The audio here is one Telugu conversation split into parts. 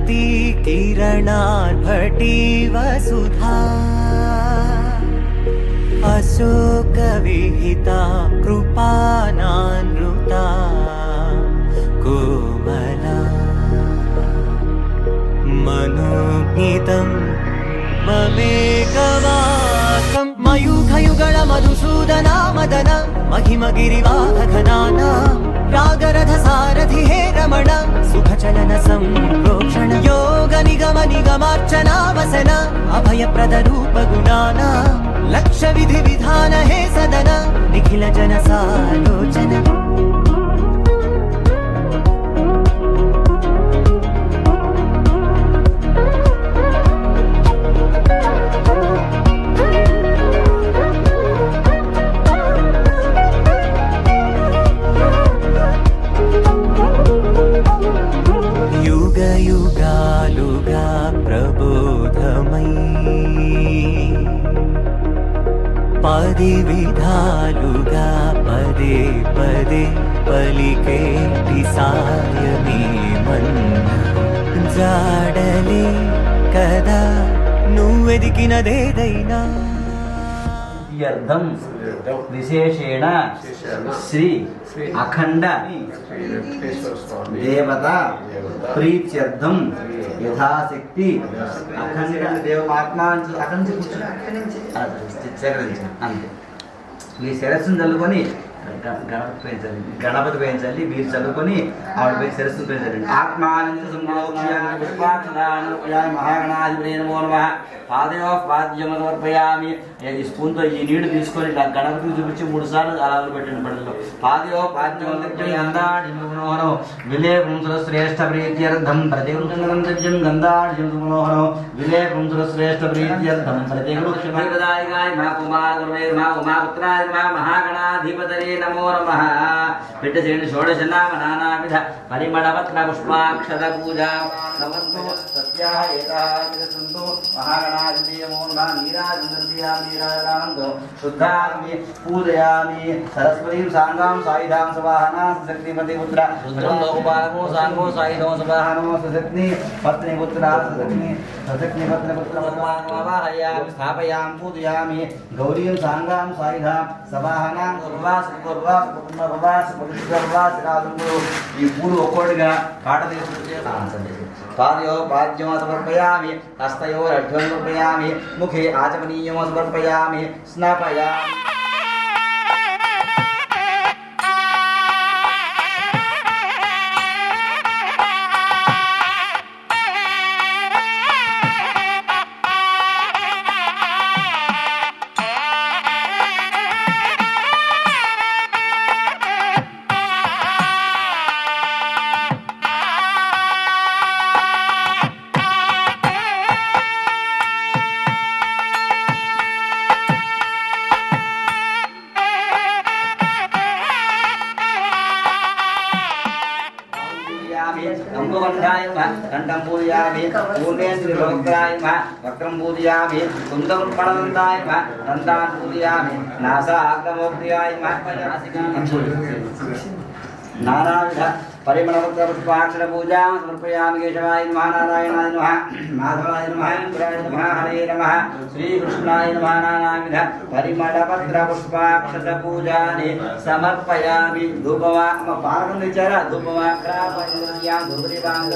भारती किरणार्भटी वसुधा अशोकविहिता कृपानानृता कोमला मनोज्ञितं ममेकवाकं मयूखयुगल मधुसूदना मदन महिमगिरिवाहघनाना रागरथसारथि हे रमण सुखचलन सम्प्रोक्षण योग निगम निगमार्चना वसन अभयप्रद रूप गुणाना लक्ष्य विधि विधान हे सदन निखिल जन सालोचन युगालुगा प्रबोधमयी पदि विधालुगा पदे पदे पलिकेटि सायमे मन्न जाडले कदा నువ్వెదికినదేదైనా అర్థం విశేషేణ శ్రీ అఖండ దేవత ప్రీత్యర్థం యథాశక్తి అఖండ దేవమాత్మా అఖండ అంతే మీ శిరస్సును చల్లుకొని గణపతి పెంచాలి మీరు చదువుకొని ఆవిడ పోయి శిరస్సు పెంచాలి ఆత్మానందయామి నమో నమః పాదయో పాద్యము సమర్పయామి. ఈ స్పూన్తో ఈ నీళ్లు తీసుకొని గణపతికి చూపించి 3 సార్లు అలా పెట్టండి పడలో పాదయో పాద్యము గంధాఢ్యమనోహరం విలే పుంసుర శ్రేష్ఠ ప్రీత్యర్థం ప్రతివృక్షం దివ్యం గంధాఢ్యమనోహరం విలే పుంసుర శ్రేష్ఠ ప్రీత్యర్థం ప్రతివృక్షదాయకాయ మా కుమార మా ఉమాపుత్రాయ మా మహాగణాధిపతరే నమో నమః. బిడ్డ చేయండి షోడశ నామ నానావిధ పరిమళవత్న పుష్పాక్షత పూజ నమస్తో సత్యాః ఏతాః మహాగణాధిపతయే నమో నమః. నీరాజంతో శుద్ధామి పూజయామి సరస్వతీం సాంగాం సాయుధాం సవాహనా శక్తిపతి పుత్ర లోకపాలకో సాంగో సాయుధో సవాహనో సశక్తి పత్ని పుత్ర సశక్తి సశక్తి పత్ని పుత్ర వాహయామి స్థాపయాం పూజయామి గౌరీం సాంగాం సాయుధాం సవాహనాం ఈ పూలు ఒక్కోటిగా కాట పాదయో పాద్యమో సమర్పయామి హస్తయో అఢ్యం సమర్పయామి ముఖే ఆచమనీయమో సమర్పయామి స్నాపయామి. కంఠం పూజయామి పూర్ణేంద్రిలోక్తాయ వక్రం పూజయామి కుందపణదంతాయ దంతాన్ పూజయామి నాసాగ్రమోక్తియాయ నానావిధ పరిమళవృత్త పుష్పాక్షర పూజాం సమర్పయామి. కేశవాయ నమః నారాయణాయ నమః మాధవాయ నమః పురాయ నమః హరే నమః శ్రీకృష్ణాయ నమః నానావిధ పరిమళపత్ర పుష్పాక్షత పూజాని సమర్పయామి. ధూపవా పానకం తెచ్చారా ధూపవాక్రాపయాం ధూపదీపాంగ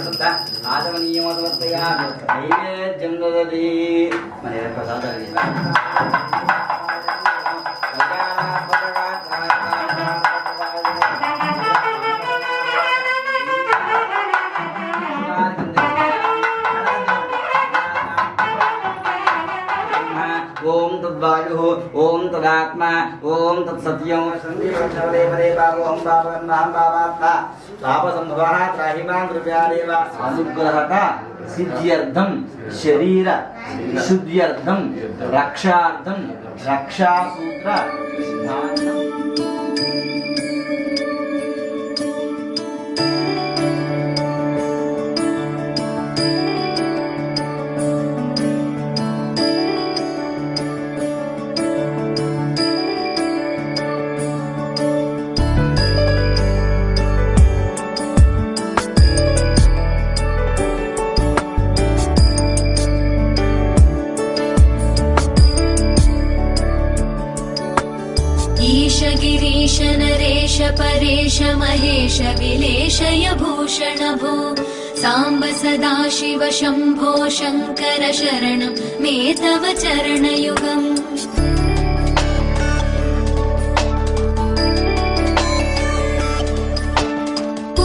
ఆచమనీయమో సమర్పయామి. నైవేద్యం దదతి మన ప్రసాదాలు ఓం తద్వాయు ఓం తదాత్మ ఓం తత్సత్యం ఓం పాపసంభవాత్రాహిమాంగృప్యాదేవ అనుగ్రహత సిద్ధ్యర్థం శరీర శుద్ధ్యర్థం రక్షార్థం రక్షాసూత్ర नरेश महेश विलेशय भूषण भो साम्ब सदाशिव शम्भो शङ्कर शरणं मे तव चरणयुगम्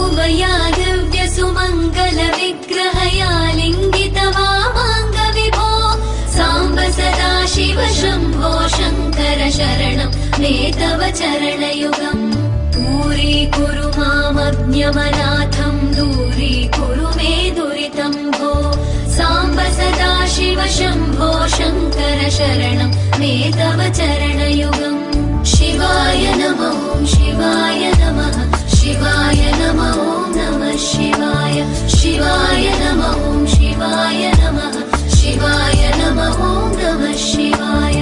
उमया दिव्य सुमङ्गल विग्रहया लिङ्गित वामाङ्ग विभो साम्ब सदाशिव शम्भो शङ्कर शरणं मे तव चरणयुगम् दूरीकुरु मामज्ञमनाथं दूरीकुरु मे दुरितं भो साम्ब सदाशिव शम्भो शङ्कर शरणं मे तव चरणयुगम् शिवाय नमः शिवाय नमः शिवाय नमः नमः शिवाय शिवाय नमः शिवाय नमः शिवाय नमः नमः शिवाय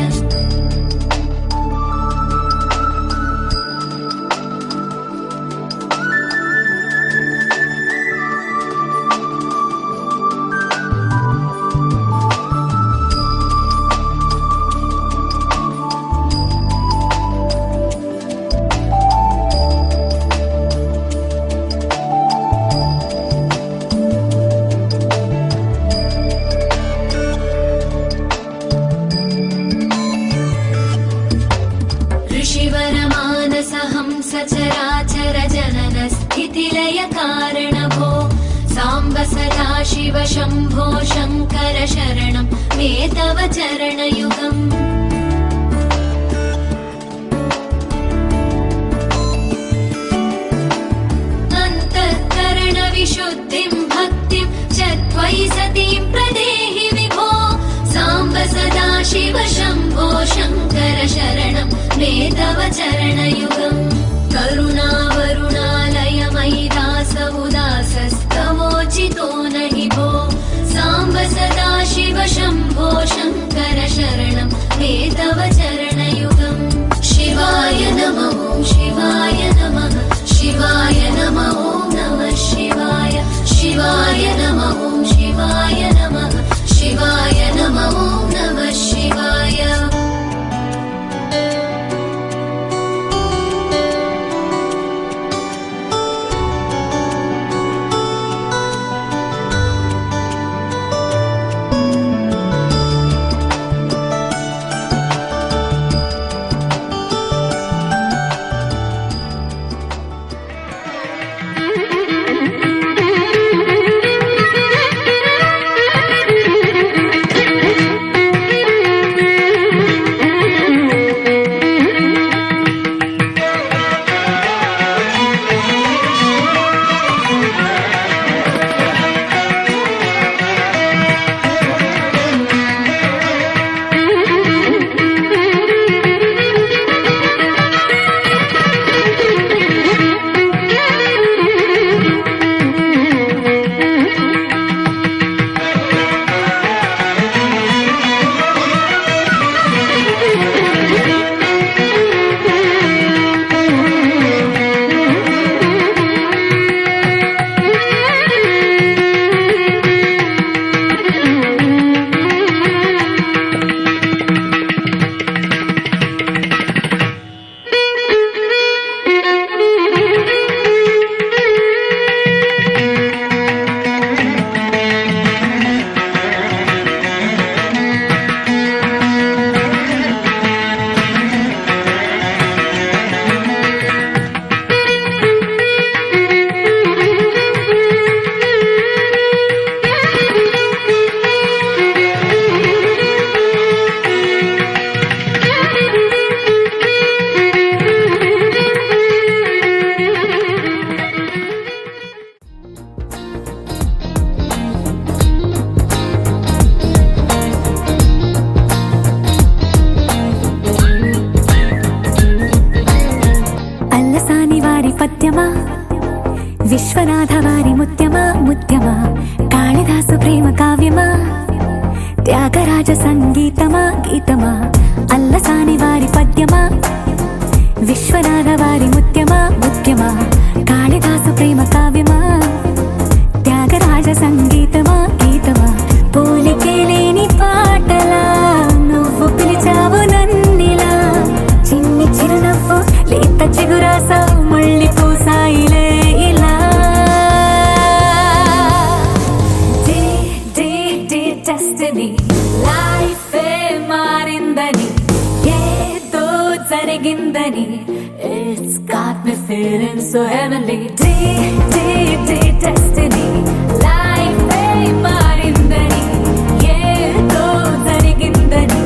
सचराचर जनन स्थितिलय कारण भो साम्ब सदाशिव शम्भो शङ्कर शरणं मे तव चरणयुगम् अन्तःकरण विशुद्धिं भक्तिं च त्वयि सतीं प्रदेहि विभो साम्ब सदाशिव शम्भो शङ्कर शरणं मे तव चरणयुगम् करुणावरुणालयमयि दास उदासस्तमोचितो नहि भो साम्ब सदाशिव शम्भो शङ्कर शरणं मे तव चरणयुगम् शिवाय नमः शिवाय नमः शिवाय नमः नमः शिवाय शिवाय नमः शिवाय नमः शिवाय नमः नमः शिवाय పద్యమా విశ్వనాథ వారి ముత్యమా ముత్యమా కాళిదాసు ప్రేమ కావ్యమా త్యాగరాజ సంగీతమా గీతమా అల్లసాని వారి పద్యమా విశ్వనాథ వారి ముత్యమా ముత్యమా కాళిదాసు ప్రేమ కావ్యమా త్యాగరాజ సంగీతమా గీతమా పోలికే లేని పాటలా నువ్వు పిలిచావు నన్నిలా చిన్ని చిరునవ్వు లేత చిగురాసావు మళ్ళీ feeling so heavenly. Destiny. Life మారిందని ఏదో జరిగిందని.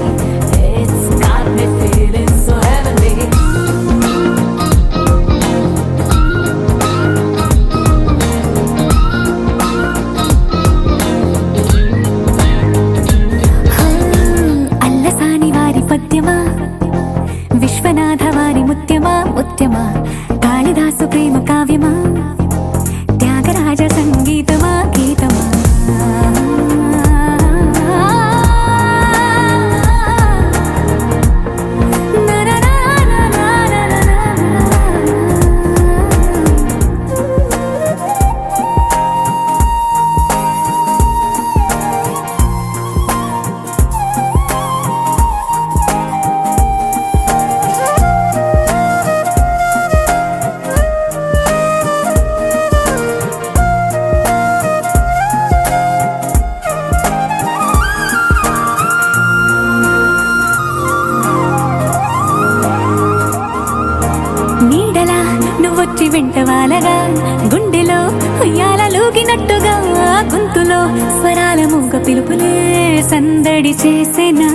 It's got me feeling so heavenly. Allasani వారి పద్యమా, విశ్వనాథ వారి ముత్యమా ముత్యమా, కాళిదాసు ప్రేమ కావ్యమా, త్యాగరాజ సంగీతమా గీతమా. నీడలా నువ్వొచ్చి వెంట వాలగా, గుండెలో ఉయ్యాలూగినట్టుగా, గొంతులో స్వరాల మూగ పిలుపులే సందడి చేసేనా.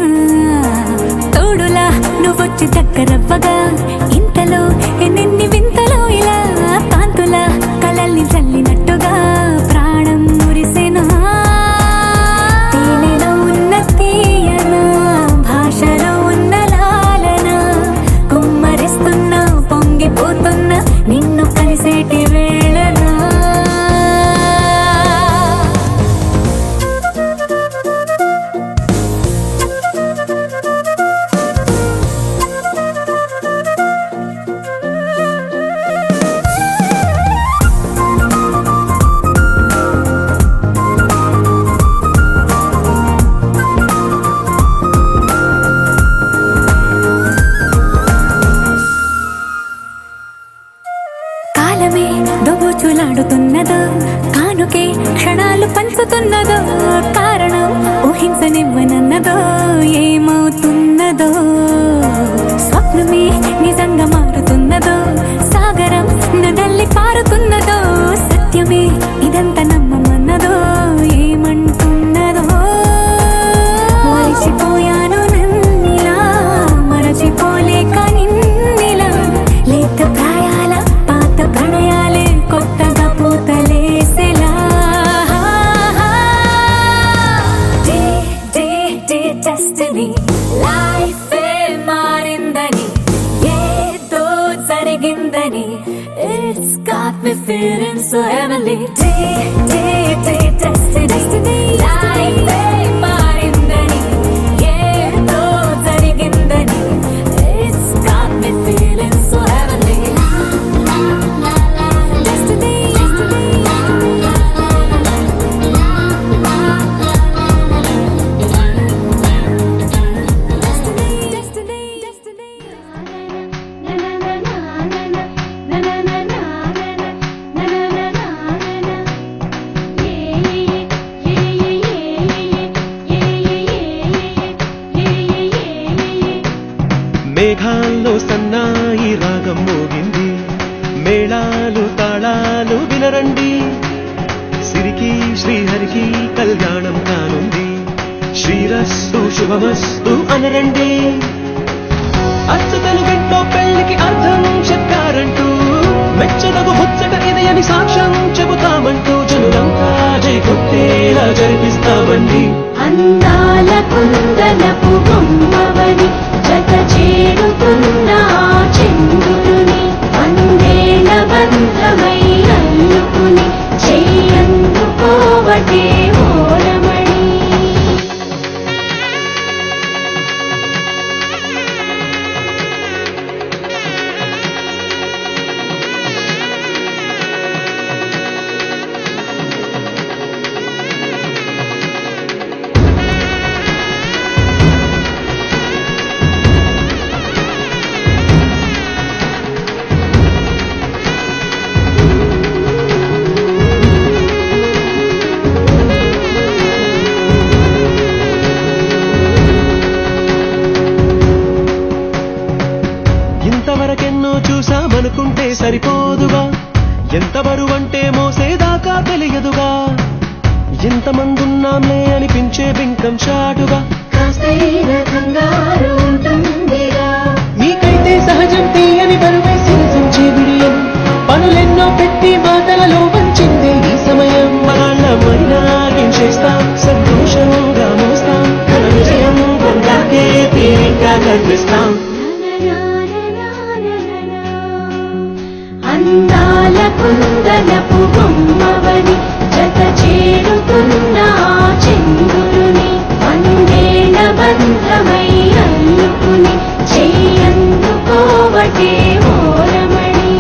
తోడులా నువ్వొచ్చి దగ్గరవ్వగా, ఇంతలో ఎన్నెన్ని వింతలో ఇలా కాంతుల కలల్ని చల్లినట్టుగా ప్రాణం మురిసేనా. తేనెలో ఉన్న తీయన, భాషలో ఉన్న లాలన, కుమ్మరిస్తున్నా పొంగిపోతున్నా నిన్ను కలిసేటి వేళనా. కాలమే దోబూచులాడుతున్నదో, కానుకే క్షణాలు పంచుతున్నదో, కారణం ఊహించనివ్వనన్నదో, ఏమవుతున్నదో. స్వప్నమే నిజంగా మారుతున్నదో, సాగరం నదల్లి పారుతున్నదో, సత్యమే ఇదంతా నమ్మమన్నదో, ఏమంటున్నదో. మరిచిపోయాను నన్నిలా, మరచిపోలేక నిన్నిలా, లేత ప్రాయాల పాత ప్రణయాలే కొత్తగా పూతలేసేలా. Destiny. Life మారిందని ఏదో జరిగిందని. It's got me feeling so heavenly. Destiny. Life మారిందని ఏదో జరిగిందని. It's got me feeling so heavenly. Destiny. మేఘాల్లో సన్నాయి రాగం మోగింది, మేళాలు తాళాలు వినరండి. సిరికి శ్రీహరికి కళ్యాణం కానుంది, శ్రీరస్తు శుభమస్తు అనరండి. అచ్చతలు గంటో పెళ్లికి అర్థం చెప్పారంటూ, మెచ్చదగు ముచ్చట ఇది అని సాక్ష్యం చెబుతామంటూ, జనులంతా జై కొట్టేలా జరిపిస్తామండి. అందాల కుందనపు బొమ్మవని జత చేరుతున్న చంద్రుని, వందేల బంధమై అల్లుకుని చెయ్యందుకోవటే ఓరమణి. ఇంతవరకెన్నో చూసామనుకుంటే సరిపోదు అంటే మోసేదాకా తెలియదుగా, ఎంతమందున్నాంలే అనిపించే బింకం చాటుగా. కాస్తైన కంగారు ఉంటుందిరా, మీకైతే సహజం తీయని బరువే శిరసించే బిడియం, పనులెన్నో పెట్టి మాటలలో వంచిందే ఈ సమయం. మనాళ్ళమైనా ఏం చేస్తాం, సంతోషంగా మోస్తాం, ఘన విజయం పొందాకే తీరిగ్గా కనిపిస్తాం. అందాల కుందనపు బొమ్మవని జత చేరుతున్న చంద్రుని, వందేళ్ల బంధమై అల్లుకుని చెయ్యందుకోవటే ఓరమణి.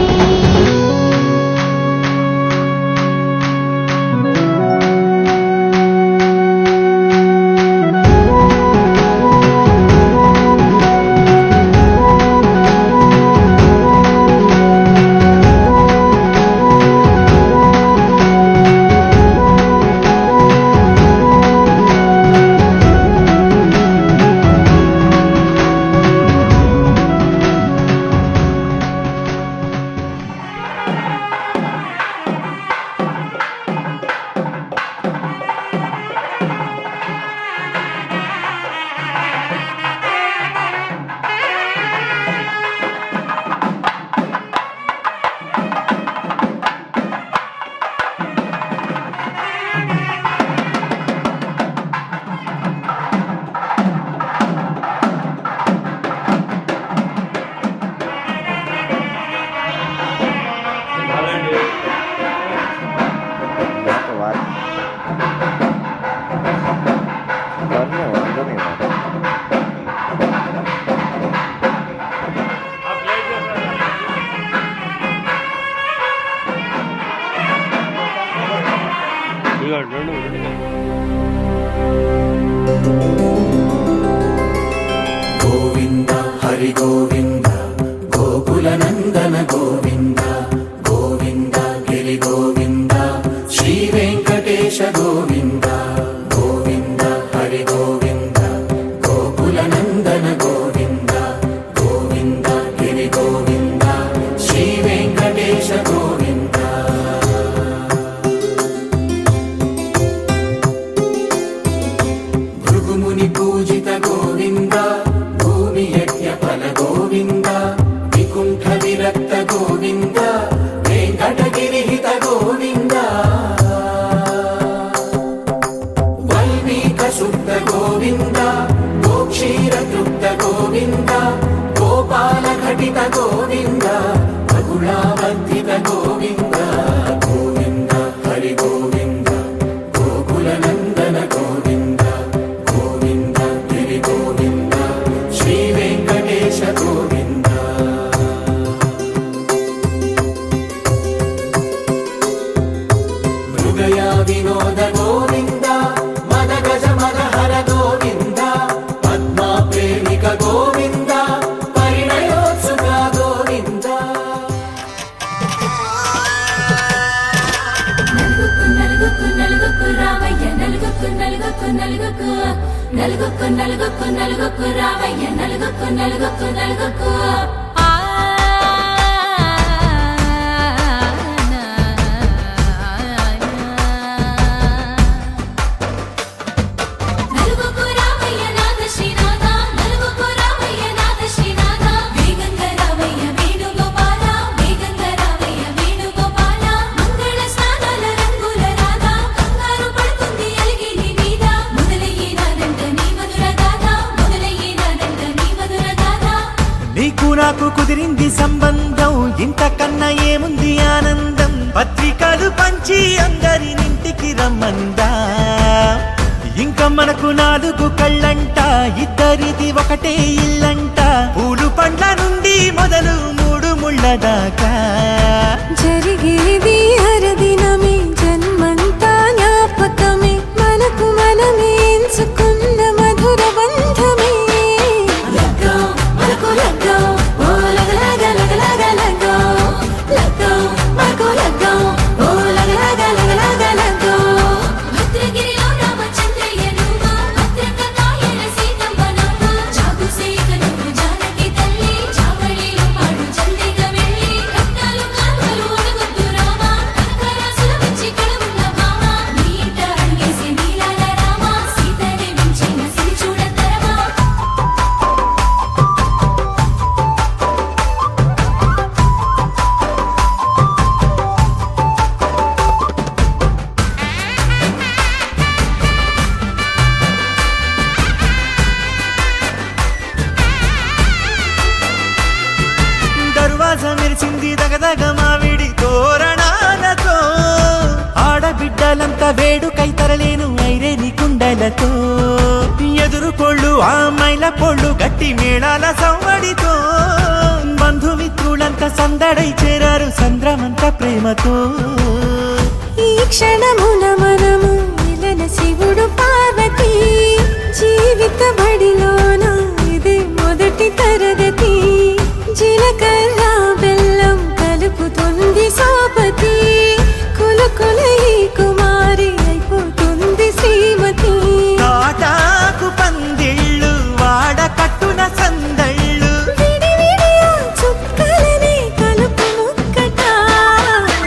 గోవింద హరి గోవింద గోకుల నందన గోవింద గోవింద గిరి గోవింద శ్రీ వెంకటేశ గోవింద గోవింద హరి గోవింద గోకుల నందన గోవింద గోవింద గిరి గోవింద శ్రీ వెంకటేశ గోవింద. భృగుముని పూజిత గోవింద భూమి యజ్ఞ ఫల గోవింద వికుంఠ విరక్త గోవింద వెంకటగిరిహిత గోవింద వల్మీక శుద్ధ గోవింద గోక్షీర తృప్త గోవింద గోపాల ఘటిత గోవింద బహుళావర్ధిత గోవింద గోవింద హరి గోవింద గోకుల నందన గోవింద గోవింద గిరి గోవింద శ్రీ వెంకటేశ గోవింద. మృగయా వినోద గోవింద మద గజ మదహర గోవింద పద్మా ప్రేమిక గోవింద పరిణయోత్సుక గోవింద. నలుగుకు నలుగుకు నలుగుకు రావయ్య నలుగుకు నలుగుకు నలుగుకు నలుగుకు నలుగుకు నలుగుకు రావయ్య నలుగుకు నలుగుకు నలుగుకు. నలుగుకు రావయ్య నాథ శ్రీనాథ నలుగుకు రావయ్య నాథ శ్రీనాథ వేగంగా రావయ్య వేణుగోపాల వేగంగా రావయ్య వేణుగోపాల మంగళ స్నానాల రంగుల రాధ కంగారు పడుతుంది అలిగిలి మీద మొదలయ్యేనాదంట నీ మధుర గాథ మొదలయ్యేనాదంట నీ మధుర గాథ. నీకు నాకు కుదిరింది సంబంధం ఇంతకన్నా ఏముంది ఆనందం పత్రికలు పంచి అందరినింటికి రమ్మందా ఇంకా మనకు 4 కళ్ళంట ఇద్దరిది ఒకటే ఇల్లంట పూలు పండ్ల నుండి మొదలు 3 ముళ్ళ దాకా జరిగేది హరదినమే జన్మంతా జ్ఞాపకమే మనకు మనమే ఎంచుకున్న మధుర బంధమే. లగ్గో మనకు లగ్గో ఓ లగలగ లగలగ లగ్గో లగ్గో మనకు లగ్గో ఓ లగలగ లగలగ లగ్గో. భద్రగిరిలో రామచంద్రయ్య నువ్వు భద్రంగా కాయల సీతమ్మ నువ్వు జాగు సేక నువ్వు జానకి తల్లి జావళిలో పాడు జల్దిగా వెళ్ళి రత్నాలు కాంతలు అడగొద్దు రామా చుట్టాలంతా వేడుకై తరలేను ఐరేని కుండలతో ఎదురుకోళ్ళు ఆ మైల పొళ్ళు గట్టి మేళాల సవ్వడితో బంధుమిత్రులంతా సందడై చేరారు సంద్రమంత ప్రేమతో ఈ క్షణమున మనము ఇలన శివుడు పార్వతి జీవిత బడిలోన ఇదే మొదటి తరగతి జీలకర్ర బెల్లం కలుపుతుంది సోపతి కులుకుల ఈ కుమారి అయిపోతుంది శ్రీమతి తాటాకు పందిళ్ళు వాడ కట్టున సందళ్ళు విడి విడియా చుక్కలనే కలుపు ముక్కట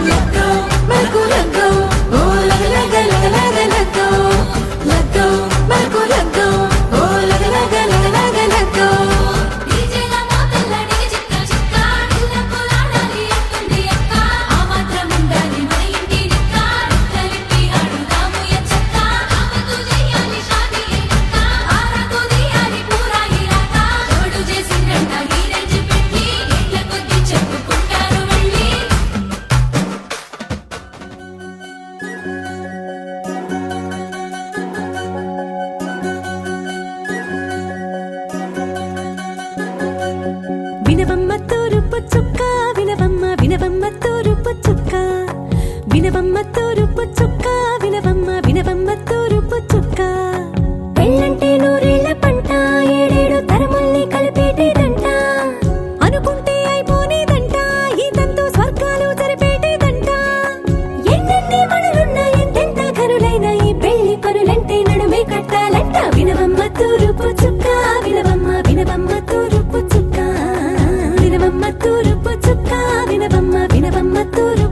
లగ్గో మరుకు లగ్గో ఓ లగలగ లగలగ లగ్గో లగ్గో మరుకు లగ్గో ఓ లగలగ లగలగ లగ్గో డీజేల మోతల్లడికి చిక్క చిక్క ఇళ్ళకు ఆడాలి అంటుంది అక్క ఆ మాత్రం ఉండాలి మన ఇంటి నిక్క రెక్కలిప్పి ఆడుదాము ఎంచక్క ఆమెకు చెయ్యాలి షాదీ అక్క ఆరకు తీయాలి పూరాయి రాక తోడు చేసిందంట గీరెంచి పెట్టి ఏళ్ళ కొద్ది చెప్పుకుంటారు వెళ్ళి వినవమ్మ తూరుపు చుక్క వినవమ్మ వినవమ్మ తూరుపు చుక్క వినవమ్మ తూరుపు చుక్క వినవమ్మ వినవమ్మ తూరుపు చుక్క పెళ్ళంటే నూరేళ్ల పంట ఏడేడు తరముల్ని కలిపేటేదంట అనుకుంటే అయిపోనేదంట ఈ తంతు స్వర్గాలు జరిపేటేదంట ఎన్నెన్ని మనులున్న ఎంతెంత కనులైన ఈ పెళ్లి పనులంటే నడుమే కట్టాలంట వినవమ్మ తూరుపు చుక్క వినవమ్మ వినవమ్మ తూరుపు చుక్క వినవమ్మ తూరుపు చుక్క వినవమ్మ వినవమ్మ తూరుపు